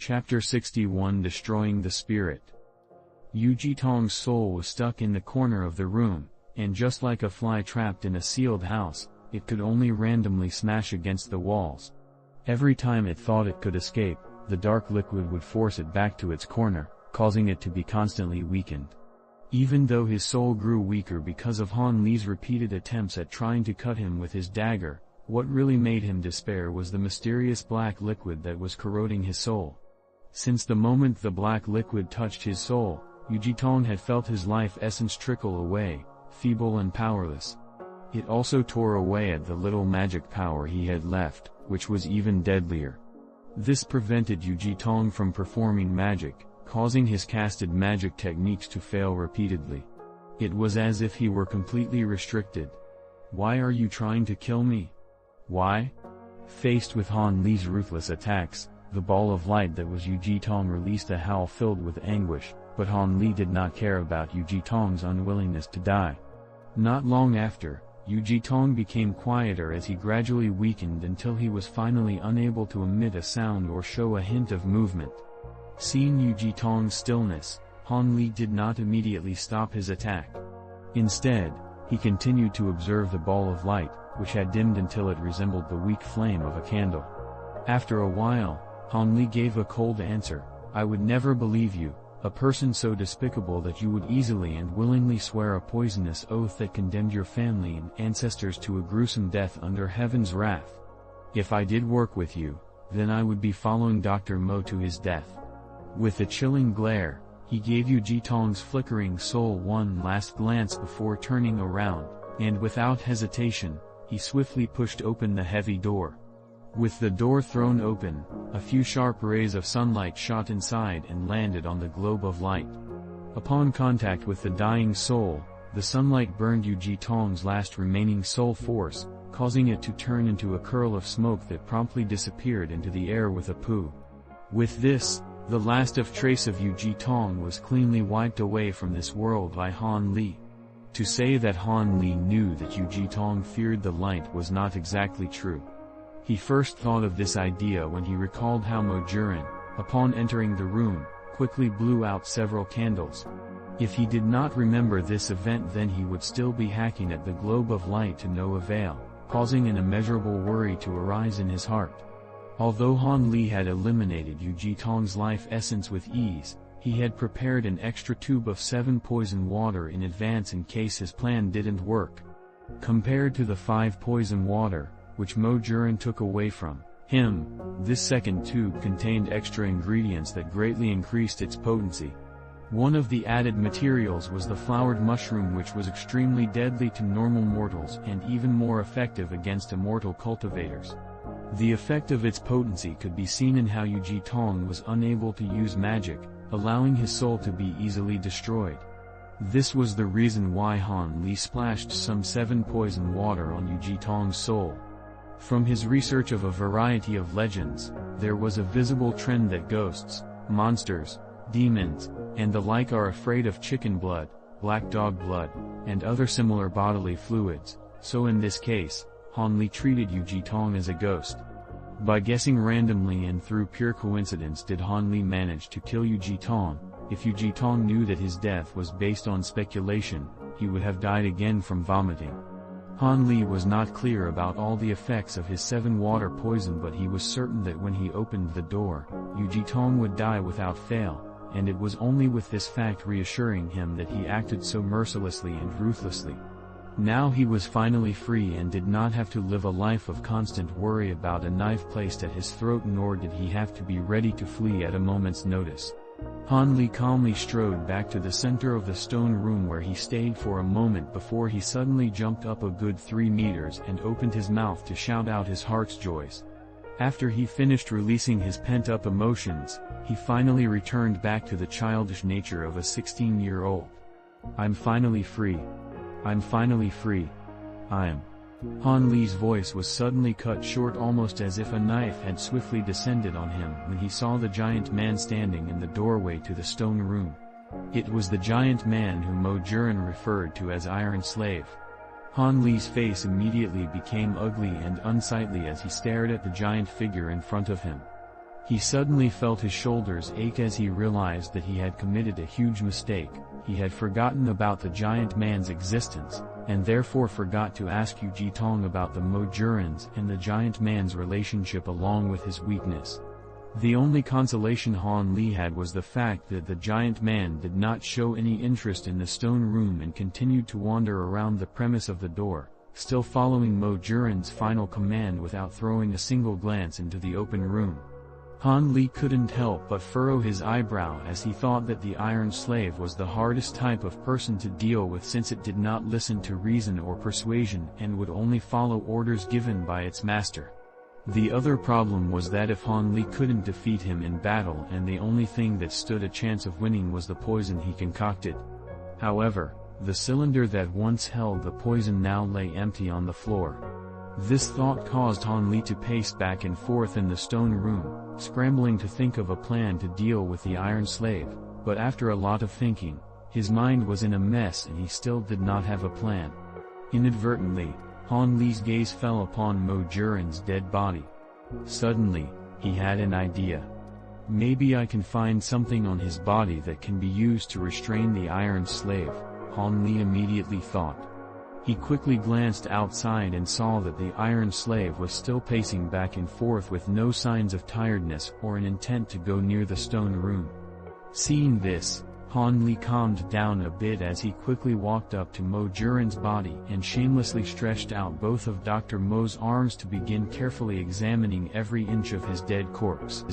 Chapter 61 Destroying the Spirit. Yu Jitong's soul was stuck in the corner of the room, and just like a fly trapped in a sealed house, it could only randomly smash against the walls. Every time it thought it could escape, the dark liquid would force it back to its corner, causing it to be constantly weakened. Even though his soul grew weaker because of Han Li's repeated attempts at trying to cut him with his dagger, what really made him despair was the mysterious black liquid that was corroding his soul. Since the moment the black liquid touched his soul, Yu Jitong had felt his life essence trickle away, feeble and powerless. It also tore away at the little magic power he had left, which was even deadlier. This prevented Yu Jitong from performing magic, causing his casted magic techniques to fail repeatedly. It was as if he were completely restricted. "Why are you trying to kill me? Why?" Faced with Han Li's ruthless attacks, the ball of light that was Yu Jitong released a howl filled with anguish, but Han Li did not care about Yu Jitong's unwillingness to die. Not long after, Yu Jitong became quieter as he gradually weakened until he was finally unable to emit a sound or show a hint of movement. Seeing Yu Jitong's stillness, Han Li did not immediately stop his attack. Instead, he continued to observe the ball of light, which had dimmed until it resembled the weak flame of a candle. After a while, Han Li gave a cold answer. "I would never believe you, a person so despicable that you would easily and willingly swear a poisonous oath that condemned your family and ancestors to a gruesome death under heaven's wrath. If I did work with you, then I would be following Dr. Mo to his death." With a chilling glare, he gave Yu Jitong's flickering soul one last glance before turning around, and without hesitation, he swiftly pushed open the heavy door. With the door thrown open, a few sharp rays of sunlight shot inside and landed on the globe of light. Upon contact with the dying soul, the sunlight burned Yu Jitong's last remaining soul force, causing it to turn into a curl of smoke that promptly disappeared into the air with a poof. With this, the last of trace of Yu Jitong was cleanly wiped away from this world by Han Li. To say that Han Li knew that Yu Jitong feared the light was not exactly true. He first thought of this idea when he recalled how Mo Juran, upon entering the room, quickly blew out several candles. If he did not remember this event, then he would still be hacking at the globe of light to no avail, causing an immeasurable worry to arise in his heart. Although Han Li had eliminated Yu Jitong's life essence with ease, he had prepared an extra tube of 7 poison water in advance in case his plan didn't work. Compared to the 5 poison water, which Mo Juran took away from him, this second tube contained extra ingredients that greatly increased its potency. One of the added materials was the flowered mushroom, which was extremely deadly to normal mortals and even more effective against immortal cultivators. The effect of its potency could be seen in how Yu Jitong was unable to use magic, allowing his soul to be easily destroyed. This was the reason why Han Li splashed some 7 poison water on Yu Jitong's soul. From his research of a variety of legends, there was a visible trend that ghosts, monsters, demons, and the like are afraid of chicken blood, black dog blood, and other similar bodily fluids, so in this case, Han Li treated Yu Jitong as a ghost. By guessing randomly and through pure coincidence did Han Li manage to kill Yu Jitong. If Yu Jitong knew that his death was based on speculation, he would have died again from vomiting. Han Li was not clear about all the effects of his 7 water poison, but he was certain that when he opened the door, Yu Jitong would die without fail, and it was only with this fact reassuring him that he acted so mercilessly and ruthlessly. Now he was finally free and did not have to live a life of constant worry about a knife placed at his throat, nor did he have to be ready to flee at a moment's notice. Han Li calmly strode back to the center of the stone room, where he stayed for a moment before he suddenly jumped up a good 3 meters and opened his mouth to shout out his heart's joys. After he finished releasing his pent-up emotions, he finally returned back to the childish nature of a 16-year-old. "I'm finally free. I'm finally free. I'm..." Han Li's voice was suddenly cut short, almost as if a knife had swiftly descended on him when he saw the giant man standing in the doorway to the stone room. It was the giant man whom Mo Juran referred to as Iron Slave. Han Li's face immediately became ugly and unsightly as he stared at the giant figure in front of him. He suddenly felt his shoulders ache as he realized that he had committed a huge mistake. He had forgotten about the giant man's existence, and therefore forgot to ask Yu Jitong about the Mojurans and the giant man's relationship along with his weakness. The only consolation Han Li had was the fact that the giant man did not show any interest in the stone room and continued to wander around the premise of the door, still following Mojuran's final command without throwing a single glance into the open room. Han Li couldn't help but furrow his eyebrow as he thought that the Iron Slave was the hardest type of person to deal with, since it did not listen to reason or persuasion and would only follow orders given by its master. The other problem was that if Han Li couldn't defeat him in battle, and the only thing that stood a chance of winning was the poison he concocted. However, the cylinder that once held the poison now lay empty on the floor. This thought caused Han Li to pace back and forth in the stone room, scrambling to think of a plan to deal with the Iron Slave, but after a lot of thinking, his mind was in a mess and he still did not have a plan. Inadvertently, Han Li's gaze fell upon Mojuran's dead body. Suddenly, he had an idea. Maybe I can find something on his body that can be used to restrain the Iron Slave, Han Li immediately thought. He quickly glanced outside and saw that the Iron Slave was still pacing back and forth with no signs of tiredness or an intent to go near the stone room. Seeing this, Han Li calmed down a bit as he quickly walked up to Mojuran's body and shamelessly stretched out both of Dr. Mo's arms to begin carefully examining every inch of his dead corpse.